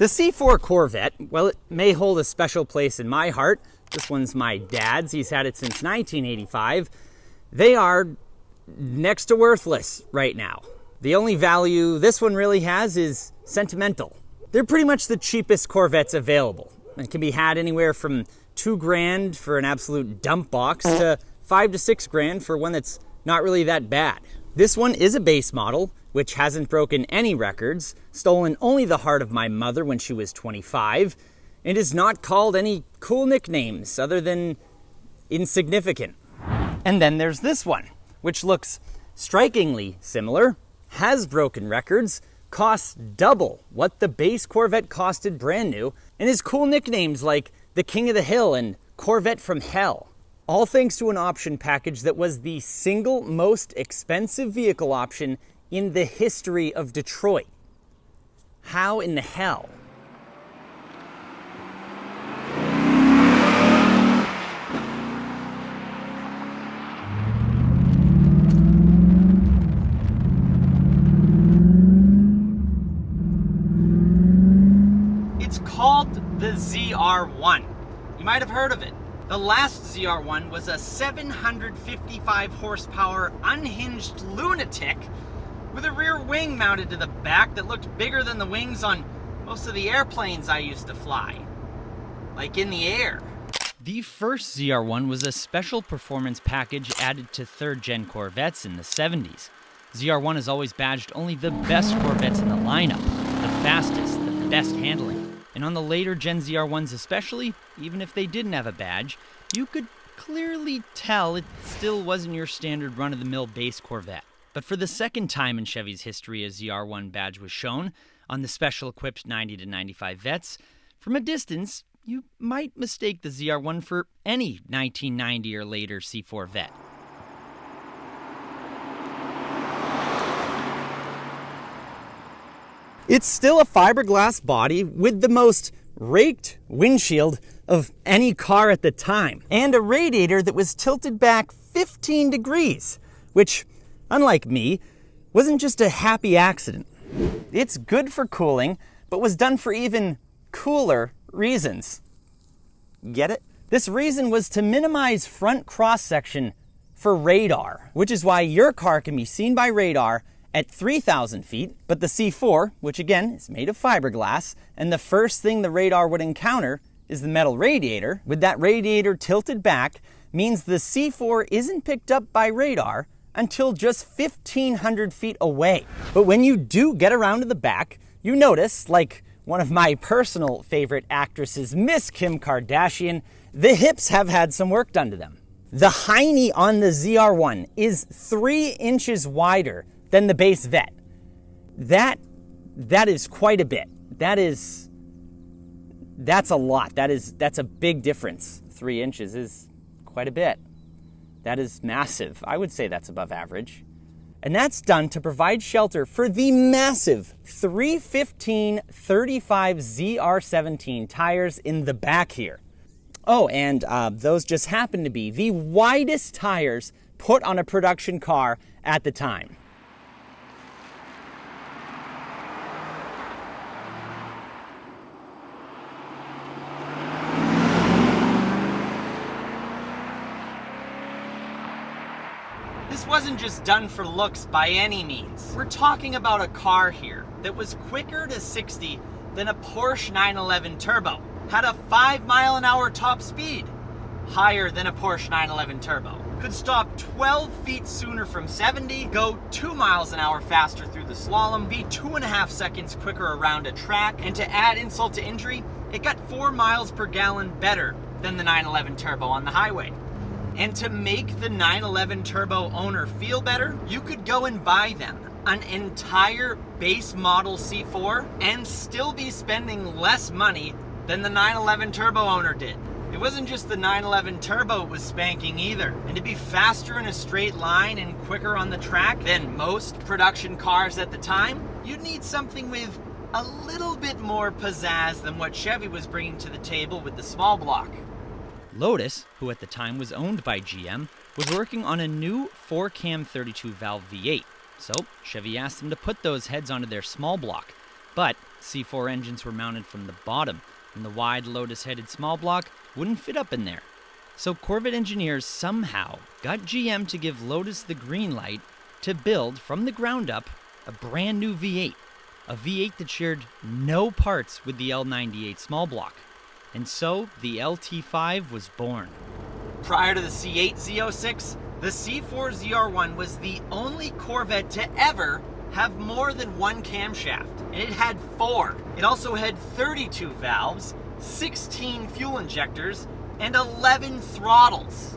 The C4 Corvette, well, it may hold a special place in my heart. This one's my dad's. He's had it since 1985. They are next to worthless right now. The only value this one really has is sentimental. They're pretty much the cheapest Corvettes available. It can be had anywhere from $2,000 for an absolute dump box to $5,000 to $6,000 for one that's not really that bad. This one is a base model, which hasn't broken any records, stolen only the heart of my mother when she was 25, and is not called any cool nicknames other than insignificant. And then there's this one, which looks strikingly similar, has broken records, costs double what the base Corvette costed brand new, and has cool nicknames like the King of the Hill and Corvette from Hell. All thanks to an option package that was the single most expensive vehicle option in the history of Detroit. How in the hell? It's called the ZR1. You might have heard of it. The last ZR1 was a 755 horsepower unhinged lunatic with a rear wing mounted to the back that looked bigger than the wings on most of the airplanes I used to fly. Like in the air. The first ZR1 was a special performance package added to third-gen Corvettes in the 70s. ZR1 has always badged only the best Corvettes in the lineup, the fastest, the best handling. And on the later Gen ZR1s especially, even if they didn't have a badge, you could clearly tell it still wasn't your standard run-of-the-mill base Corvette. But for the second time in Chevy's history a ZR1 badge was shown, on the special-equipped 90 to 95 Vettes, from a distance, you might mistake the ZR1 for any 1990 or later C4 Vette. It's still a fiberglass body with the most raked windshield of any car at the time, and a radiator that was tilted back 15 degrees, which, unlike me, wasn't just a happy accident. It's good for cooling, but was done for even cooler reasons. Get it? This reason was to minimize front cross-section for radar, which is why your car can be seen by radar at 3,000 feet, but the C4, which again is made of fiberglass, and the first thing the radar would encounter is the metal radiator. With that radiator tilted back, means the C4 isn't picked up by radar until just 1,500 feet away. But when you do get around to the back, you notice, like one of my personal favorite actresses, Miss Kim Kardashian, the hips have had some work done to them. The hiney on the ZR1 is 3 inches wider than the base Vette. That is quite a bit. That's a lot. That's a big difference. 3 inches is quite a bit. That is massive. I would say that's above average. And that's done to provide shelter for the massive 315/35 ZR17 tires in the back here. Oh, and those just happen to be the widest tires put on a production car at the time. This wasn't just done for looks by any means. We're talking about a car here that was quicker to 60 than a Porsche 911 Turbo, had a 5-mile-an-hour top speed, higher than a Porsche 911 Turbo, could stop 12 feet sooner from 70, go 2 miles an hour faster through the slalom, be 2.5 seconds quicker around a track, and to add insult to injury, it got 4 miles per gallon better than the 911 Turbo on the highway. And to make the 911 Turbo owner feel better, you could go and buy them an entire base model C4 and still be spending less money than the 911 Turbo owner did. It wasn't just the 911 Turbo was spanking either. And to be faster in a straight line and quicker on the track than most production cars at the time, you'd need something with a little bit more pizzazz than what Chevy was bringing to the table with the small block. Lotus, who at the time was owned by GM, was working on a new 4-cam 32-valve V8, so Chevy asked them to put those heads onto their small block. But C4 engines were mounted from the bottom, and the wide Lotus-headed small block wouldn't fit up in there. So Corvette engineers somehow got GM to give Lotus the green light to build, from the ground up, a brand new V8. A V8 that shared no parts with the L98 small block. And so the LT5 was born. Prior to the C8 Z06, the C4 ZR1 was the only Corvette to ever have more than one camshaft, and it had 4. It also had 32 valves, 16 fuel injectors, and 11 throttles.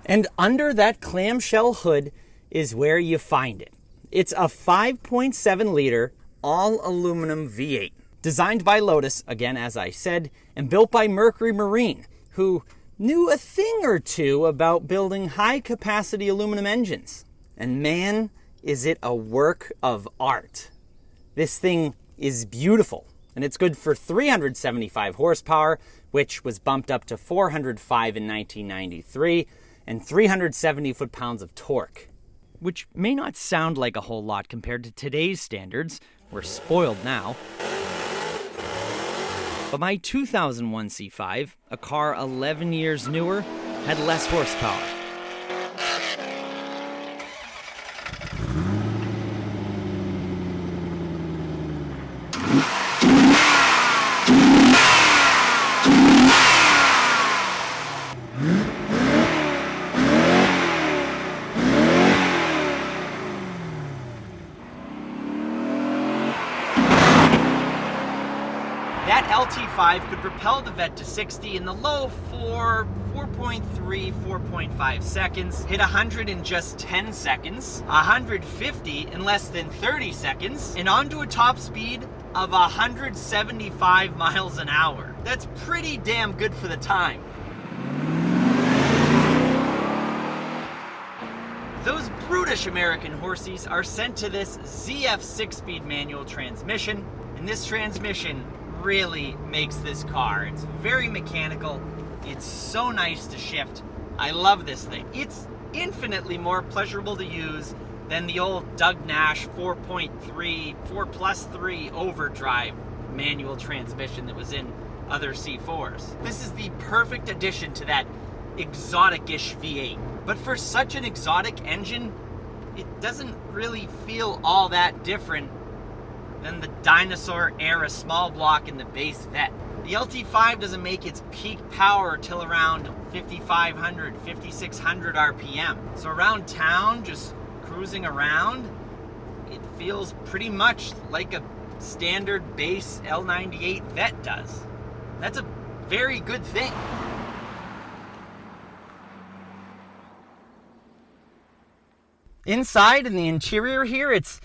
And under that clamshell hood is where you find it. It's a 5.7 liter all aluminum V8. Designed by Lotus, again as I said, and built by Mercury Marine, who knew a thing or two about building high-capacity aluminum engines. And man, is it a work of art. This thing is beautiful, and it's good for 375 horsepower, which was bumped up to 405 in 1993, and 370 foot-pounds of torque. Which may not sound like a whole lot compared to today's standards. We're spoiled now. But my 2001 C5, a car 11 years newer, had less horsepower. That LT5 could propel the Vette to 60 in the low 4.3, 4.5 seconds, hit 100 in just 10 seconds, 150 in less than 30 seconds, and onto a top speed of 175 miles an hour. That's pretty damn good for the time. Those brutish American horsies are sent to this ZF 6-speed manual transmission, and this transmission really makes this car. It's very mechanical. It's so nice to shift. I love this thing. It's infinitely more pleasurable to use than the old Doug Nash 4.3, 4+3 overdrive manual transmission that was in other C4s. This is the perfect addition to that exotic-ish V8. But for such an exotic engine, it doesn't really feel all that different than the dinosaur-era small block in the base Vette. The LT5 doesn't make its peak power till around 5,500, 5,600 RPM. So around town, just cruising around, it feels pretty much like a standard base L98 Vette does. That's a very good thing. Inside, in the interior here, it's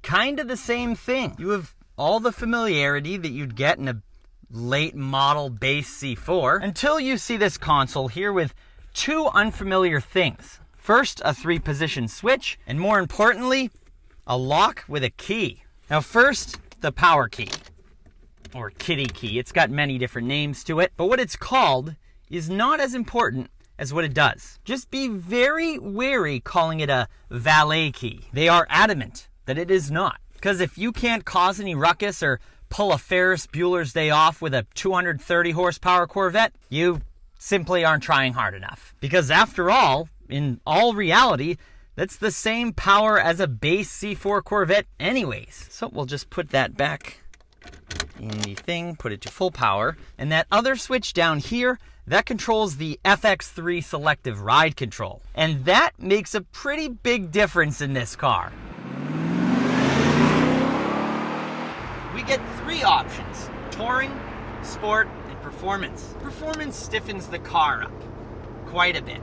kind of the same thing. You have all the familiarity that you'd get in a late model base C4 until you see this console here with two unfamiliar things. First, a 3-position switch, and more importantly, a lock with a key. Now first, the power key, or kitty key. It's got many different names to it, but what it's called is not as important as what it does. Just be very wary calling it a valet key. They are adamant that it is not. Because if you can't cause any ruckus or pull a Ferris Bueller's Day Off with a 230 horsepower Corvette, you simply aren't trying hard enough. Because after all, in all reality, that's the same power as a base C4 Corvette anyways. So we'll just put that back in the thing, put it to full power. And that other switch down here, that controls the FX3 selective ride control. And that makes a pretty big difference in this car. We get 3 options: touring, sport, and performance. Performance stiffens the car up quite a bit,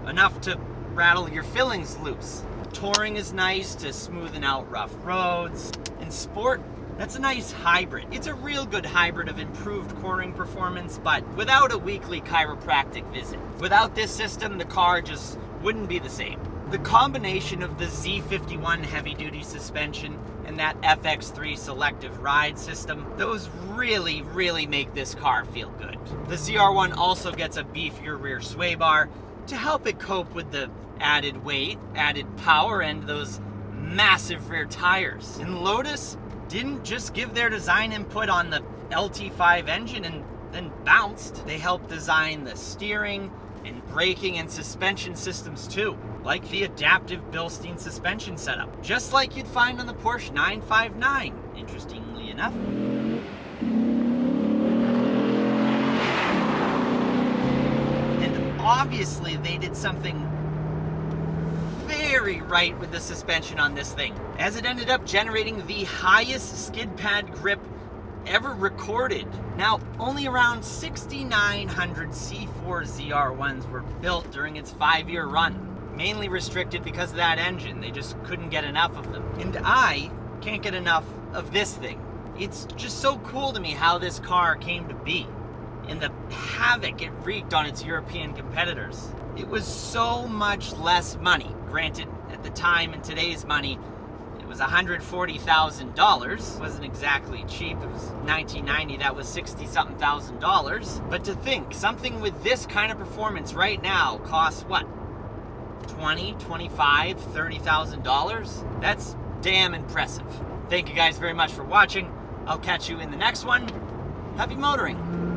enough to rattle your fillings loose. Touring is nice to smoothen out rough roads, and sport, that's a nice hybrid. It's a real good hybrid of improved cornering performance, but without a weekly chiropractic visit. Without this system, the car just wouldn't be the same. The combination of the Z51 heavy-duty suspension and that FX3 selective ride system, those really, really make this car feel good. The ZR1 also gets a beefier rear sway bar to help it cope with the added weight, added power, and those massive rear tires. And Lotus didn't just give their design input on the LT5 engine and then bounced. They helped design the steering and braking and suspension systems too, like the adaptive Bilstein suspension setup, just like you'd find on the Porsche 959, interestingly enough. And obviously they did something very right with the suspension on this thing, as it ended up generating the highest skid pad grip ever recorded. Now, only around 6,900 C4 ZR1s were built during its 5-year run, mainly restricted because of that engine. They just couldn't get enough of them. And I can't get enough of this thing. It's just so cool to me how this car came to be, and the havoc it wreaked on its European competitors. It was so much less money. Granted, at the time, in today's money, it was $140,000. Wasn't exactly cheap. It was 1990, that was $60-something thousand. But to think, something with this kind of performance right now costs what? $20,000, $25,000, $30,000? That's damn impressive. Thank you guys very much for watching. I'll catch you in the next one. Happy motoring.